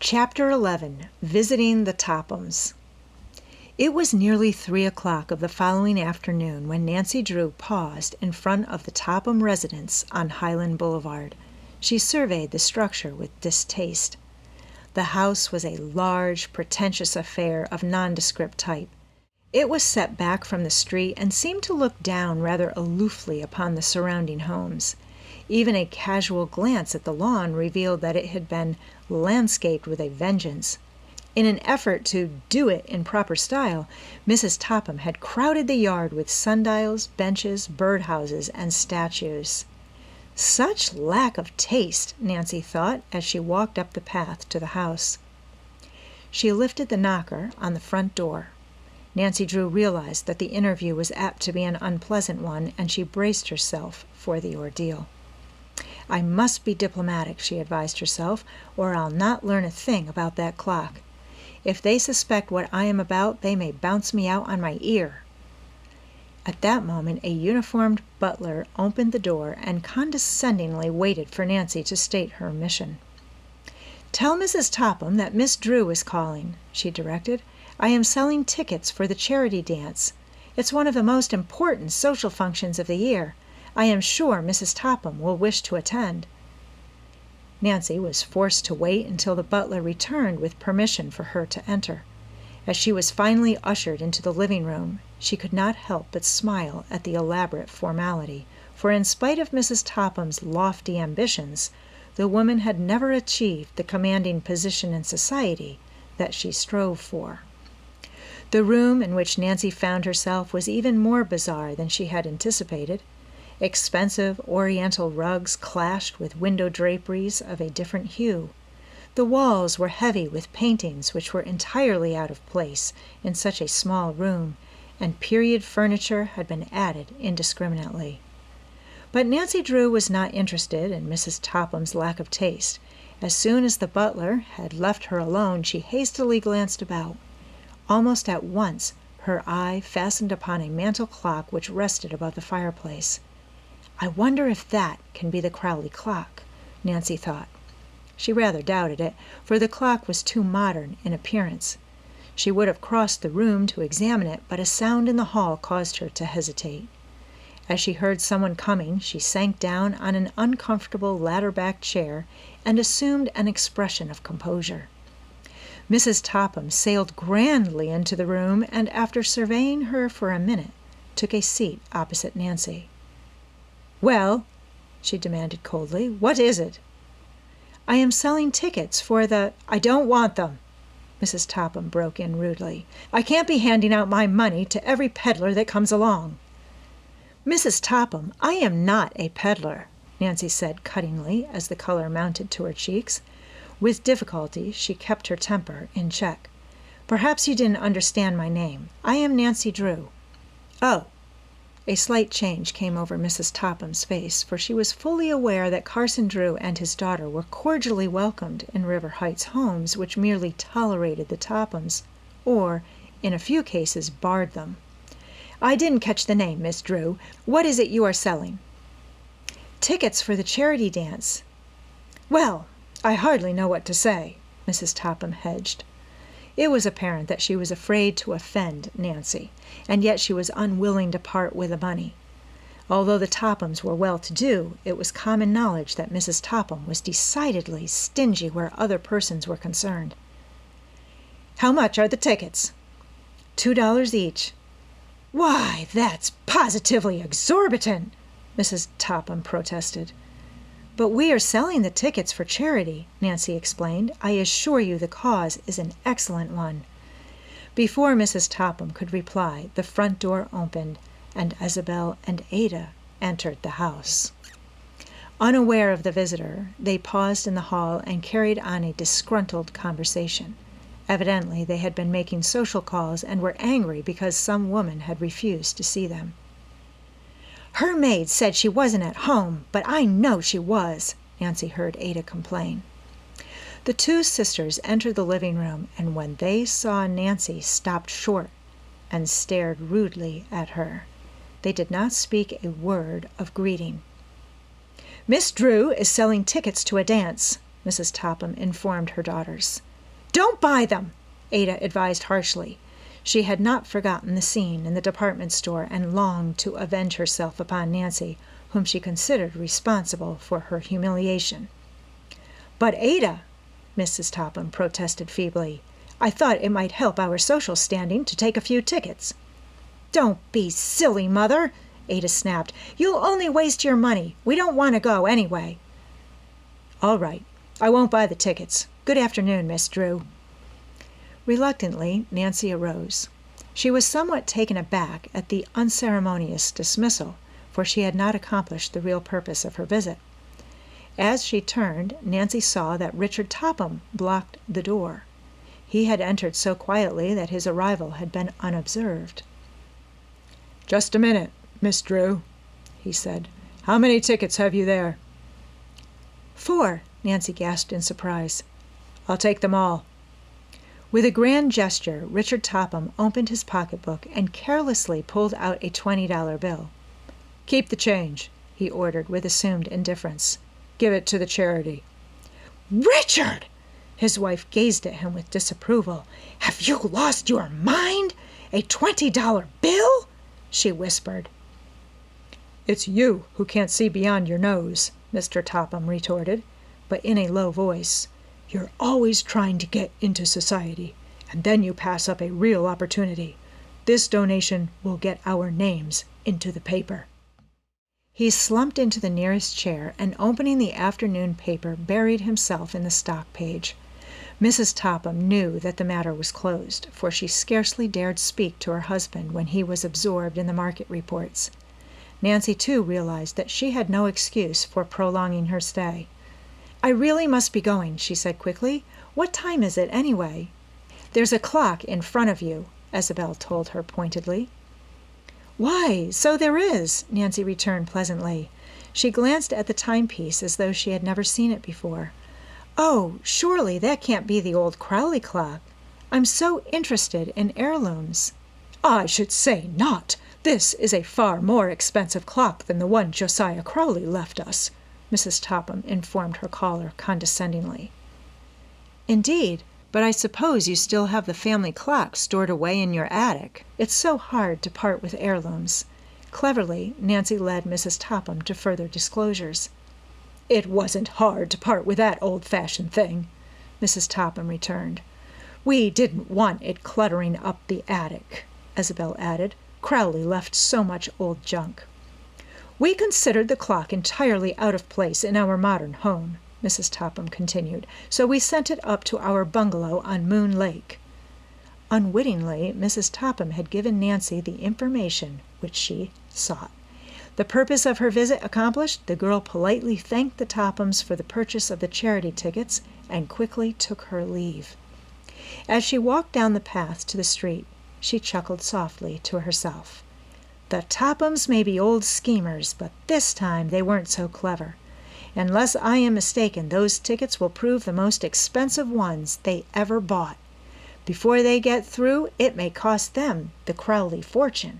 Chapter 11. Visiting the Tophams. It was nearly 3 o'clock of the following afternoon when Nancy Drew paused in front of the Topham residence on Highland Boulevard. She surveyed the structure with distaste. The house was a large, pretentious affair of nondescript type. It was set back from the street and seemed to look down rather aloofly upon the surrounding homes. Even a casual glance at the lawn revealed that it had been landscaped with a vengeance. In an effort to do it in proper style, Mrs. Topham had crowded the yard with sundials, benches, birdhouses, and statues. Such lack of taste, Nancy thought as she walked up the path to the house. She lifted the knocker on the front door. Nancy Drew realized that the interview was apt to be an unpleasant one, and she braced herself for the ordeal. I must be diplomatic, she advised herself, or I'll not learn a thing about that clock. If they suspect what I am about, they may bounce me out on my ear. At that moment, a uniformed butler opened the door and condescendingly waited for Nancy to state her mission. "Tell Mrs. Topham that Miss Drew is calling," she directed. "I am selling tickets for the charity dance. It's one of the most important social functions of the year. I am sure Mrs. Topham will wish to attend." Nancy was forced to wait until the butler returned with permission for her to enter. As she was finally ushered into the living room, she could not help but smile at the elaborate formality, for in spite of Mrs. Topham's lofty ambitions, the woman had never achieved the commanding position in society that she strove for. The room in which Nancy found herself was even more bizarre than she had anticipated. Expensive oriental rugs clashed with window draperies of a different hue. The walls were heavy with paintings which were entirely out of place in such a small room, and period furniture had been added indiscriminately. But Nancy Drew was not interested in Mrs. Topham's lack of taste. As soon as the butler had left her alone, she hastily glanced about. Almost at once her eye fastened upon a mantel clock which rested above the fireplace. "I wonder if that can be the Crowley clock," Nancy thought. She rather doubted it, for the clock was too modern in appearance. She would have crossed the room to examine it, but a sound in the hall caused her to hesitate. As she heard someone coming, she sank down on an uncomfortable ladder-backed chair and assumed an expression of composure. Mrs. Topham sailed grandly into the room, and after surveying her for a minute, took a seat opposite Nancy. "Well," she demanded coldly, "what is it?" "I am selling tickets for the—" "I don't want them," Mrs. Topham broke in rudely. "I can't be handing out my money to every peddler that comes along." "Mrs. Topham, I am not a peddler," Nancy said cuttingly as the color mounted to her cheeks. With difficulty she kept her temper in check. "Perhaps you didn't understand my name. I am Nancy Drew." "Oh." A slight change came over Mrs. Topham's face, for she was fully aware that Carson Drew and his daughter were cordially welcomed in River Heights homes which merely tolerated the Tophams, or, in a few cases, barred them. "I didn't catch the name, Miss Drew. What is it you are selling?" "Tickets for the charity dance." "Well, I hardly know what to say," Mrs. Topham hedged. It was apparent that she was afraid to offend Nancy, and yet she was unwilling to part with the money. Although the Tophams were well-to-do, it was common knowledge that Mrs. Topham was decidedly stingy where other persons were concerned. "How much are the tickets?" $2 each." "Why, that's positively exorbitant," Mrs. Topham protested. "But we are selling the tickets for charity," Nancy explained. "I assure you the cause is an excellent one." Before Mrs. Topham could reply, the front door opened, and Isabel and Ada entered the house. Unaware of the visitor, they paused in the hall and carried on a disgruntled conversation. Evidently they had been making social calls and were angry because some woman had refused to see them. "Her maid said she wasn't at home, but I know she was," Nancy heard Ada complain. The two sisters entered the living room, and when they saw Nancy, stopped short and stared rudely at her. They did not speak a word of greeting. "Miss Drew is selling tickets to a dance," Mrs. Topham informed her daughters. Don't buy them, Ada advised harshly. She had not forgotten the scene in the department store and longed to avenge herself upon Nancy, whom she considered responsible for her humiliation. "But, Ada," Mrs. Topham protested feebly, "I thought it might help our social standing to take a few tickets." "Don't be silly, Mother," Ada snapped. "You'll only waste your money. We don't want to go anyway." "All right. I won't buy the tickets. Good afternoon, Miss Drew." Reluctantly, Nancy arose. She was somewhat taken aback at the unceremonious dismissal, for she had not accomplished the real purpose of her visit. As she turned, Nancy saw that Richard Topham blocked the door. He had entered so quietly that his arrival had been unobserved. "Just a minute, Miss Drew," he said. "How many tickets have you there?" "4," Nancy gasped in surprise. "I'll take them all." With a grand gesture, Richard Topham opened his pocketbook and carelessly pulled out a $20 bill. "Keep the change," he ordered with assumed indifference. "Give it to the charity." "Richard!" His wife gazed at him with disapproval. "Have you lost your mind? A $20 bill?" she whispered. "It's you who can't see beyond your nose," Mr. Topham retorted, but in a low voice. "You're always trying to get into society, and then you pass up a real opportunity. This donation will get our names into the paper." He slumped into the nearest chair and, opening the afternoon paper, buried himself in the stock page. Mrs. Topham knew that the matter was closed, for she scarcely dared speak to her husband when he was absorbed in the market reports. Nancy, too, realized that she had no excuse for prolonging her stay. "I really must be going," she said quickly. "What time is it, anyway?" "There's a clock in front of you," Isabel told her pointedly. "Why, so there is," Nancy returned pleasantly. She glanced at the timepiece as though she had never seen it before. "Oh, surely that can't be the old Crowley clock. I'm so interested in heirlooms." "I should say not. This is a far more expensive clock than the one Josiah Crowley left us," Mrs. Topham informed her caller condescendingly. "Indeed, but I suppose you still have the family clock stored away in your attic. It's so hard to part with heirlooms." Cleverly, Nancy led Mrs. Topham to further disclosures. "It wasn't hard to part with that old-fashioned thing," Mrs. Topham returned. "We didn't want it cluttering up the attic," Isabel added. "Crowley left so much old junk." "We considered the clock entirely out of place in our modern home," Mrs. Topham continued, "so we sent it up to our bungalow on Moon Lake." Unwittingly, Mrs. Topham had given Nancy the information which she sought. The purpose of her visit accomplished, the girl politely thanked the Tophams for the purchase of the charity tickets and quickly took her leave. As she walked down the path to the street, she chuckled softly to herself. The Tophams may be old schemers, but this time they weren't so clever. Unless I am mistaken, those tickets will prove the most expensive ones they ever bought. Before they get through, it may cost them the Crowley fortune.